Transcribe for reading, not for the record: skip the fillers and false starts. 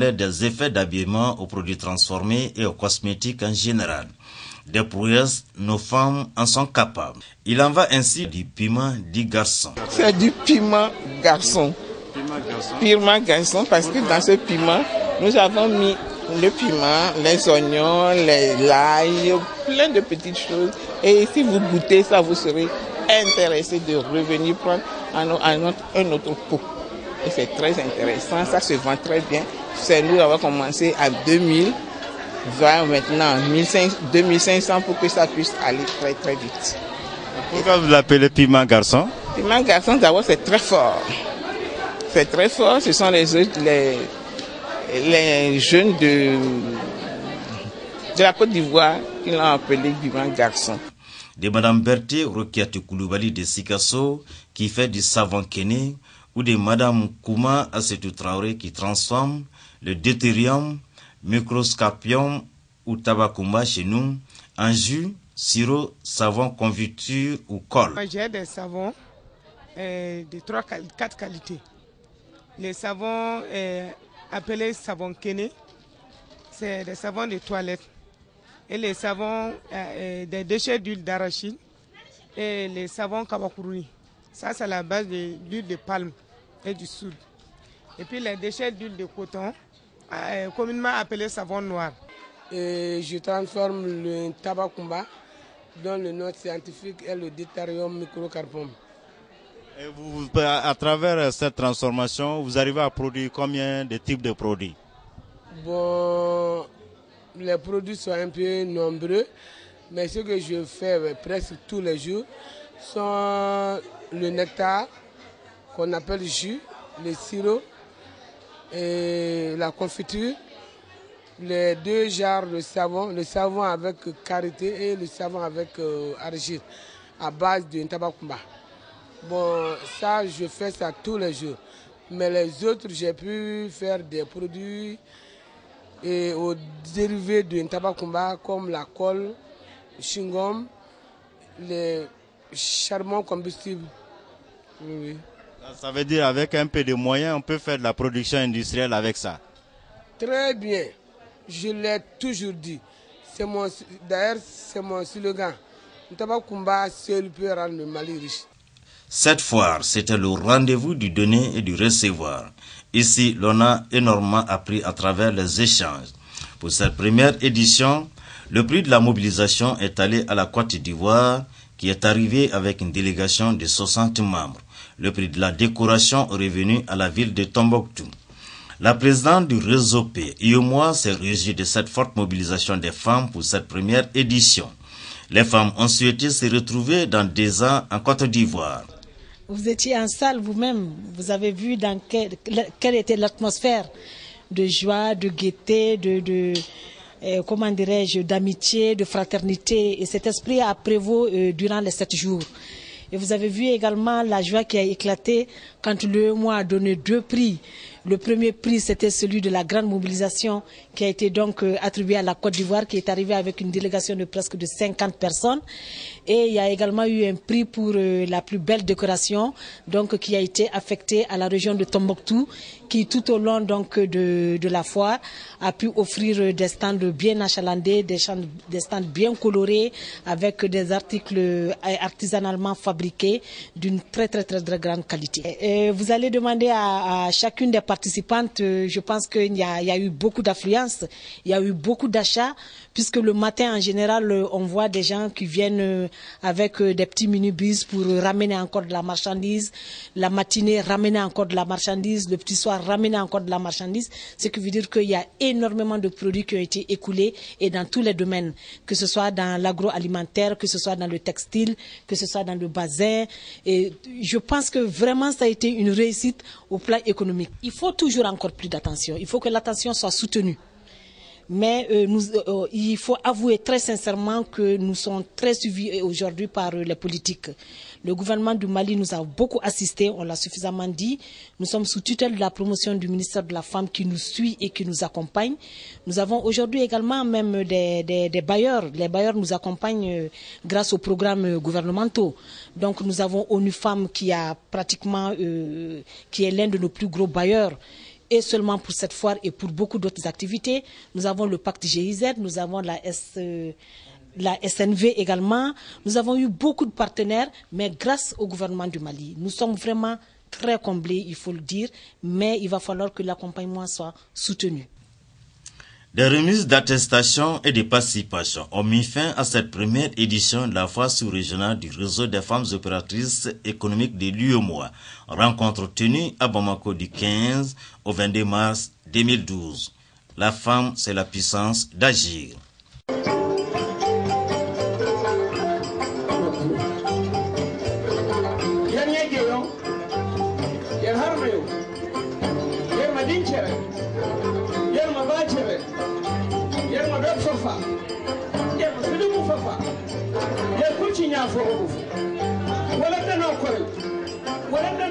Des effets d'habillement aux produits transformés et aux cosmétiques en général. Des prouesses, nos femmes en sont capables. Il en va ainsi du piment dit garçon. C'est du piment garçon. Piment garçon, parce que dans ce piment, nous avons mis le piment, les oignons, l'ail, plein de petites choses. Et si vous goûtez ça, vous serez intéressé de revenir prendre un autre pot. Et c'est très intéressant, ça se vend très bien. C'est nous avons commencé à 2000. Va maintenant 2500 pour que ça puisse aller très très vite. Pourquoi vous l'appelez piment garçon? Piment garçon, d'abord c'est très fort. C'est très fort, ce sont les jeunes de la Côte d'Ivoire qui l'ont appelé piment garçon. De Madame Berthe Rokiatou Koulibaly de Sikasso qui fait du savon kéné ou de Madame Kouma Assetou Traoré qui transforme le deutérium, microscopium ou tabacoumba chez nous en jus, sirop, savon, confiture ou colle. J'ai des savons de 4 qualités. Les savons appelés savon kéné, c'est des savons de toilette. Et les savons des déchets d'huile d'arachide et les savons kabakourou. Ça, c'est la base de l'huile de palme et du soude. Et puis les déchets d'huile de coton, communément appelé savon noir. Et je transforme le tabacoumba, dont le nom scientifique est le deutérium microcarpum. Et à travers cette transformation, vous arrivez à produire combien de types de produits? Bon, les produits sont un peu nombreux, mais ce que je fais presque tous les jours sont le nectar, qu'on appelle jus, le sirop, et la confiture, les 2 genres de savon, le savon avec karité et le savon avec argile, à base de tabacoumba. Bon, ça, je fais ça tous les jours. Mais les autres, j'ai pu faire des produits aux dérivés de tabacoumba comme la colle, le chewing-gum, les charbons combustibles. Oui. Ça veut dire avec un peu de moyens, on peut faire de la production industrielle avec ça. Très bien. Je l'ai toujours dit. D'ailleurs, c'est mon slogan. Le tabacoumba seul peut rendre le Mali riche. Cette foire, c'était le rendez-vous du donner et du recevoir. Ici, l'on a énormément appris à travers les échanges. Pour cette première édition, le prix de la mobilisation est allé à la Côte d'Ivoire, qui est arrivé avec une délégation de 60 membres. Le prix de la décoration est revenu à la ville de Tombouctou. La présidente du réseau P, Iomoa, s'est réjouie de cette forte mobilisation des femmes pour cette première édition. Les femmes ont souhaité se retrouver dans 2 ans en Côte d'Ivoire. Vous étiez en salle vous-même, vous avez vu dans quelle était l'atmosphère de joie, de gaieté, comment dirais-je, d'amitié, de fraternité. Et cet esprit a prévalu durant les 7 jours. Et vous avez vu également la joie qui a éclaté quand le mois a donné 2 prix. Le premier prix, c'était celui de la grande mobilisation qui a été donc attribué à la Côte d'Ivoire, qui est arrivée avec une délégation de presque de 50 personnes. Et il y a également eu un prix pour la plus belle décoration, donc qui a été affecté à la région de Tombouctou, qui tout au long donc de la foire a pu offrir des stands bien achalandés, des stands bien colorés, avec des articles artisanalement fabriqués d'une très grande qualité. Et vous allez demander à chacune des participantes, je pense qu'il y a eu beaucoup d'affluence, il y a eu beaucoup d'achats, puisque le matin en général on voit des gens qui viennent avec des petits minibus pour ramener encore de la marchandise, la matinée ramener encore de la marchandise, le petit soir ramener encore de la marchandise, ce qui veut dire qu'il y a énormément de produits qui ont été écoulés et dans tous les domaines, que ce soit dans l'agroalimentaire, que ce soit dans le textile, que ce soit dans le bazin. Et je pense que vraiment ça a été une réussite au plan économique. Il faut toujours encore plus d'attention, il faut que l'attention soit soutenue. Mais il faut avouer très sincèrement que nous sommes très suivis aujourd'hui par les politiques. Le gouvernement du Mali nous a beaucoup assisté, on l'a suffisamment dit. Nous sommes sous tutelle de la promotion du ministère de la Femme qui nous suit et qui nous accompagne. Nous avons aujourd'hui également même des bailleurs. Les bailleurs nous accompagnent grâce aux programmes gouvernementaux. Donc nous avons ONU Femmes qui a pratiquement, qui est l'un de nos plus gros bailleurs. et seulement pour cette foire et pour beaucoup d'autres activités. Nous avons le pacte GIZ, nous avons la SNV également. Nous avons eu beaucoup de partenaires, mais grâce au gouvernement du Mali, nous sommes vraiment très comblés, il faut le dire, mais il va falloir que l'accompagnement soit soutenu. Des remises d'attestations et de participation ont mis fin à cette première édition de la foire sous-régionale du réseau des femmes opératrices économiques de l'UEMOA, rencontre tenue à Bamako du 15 au 22 mars 2012. La femme, c'est la puissance d'agir. Wala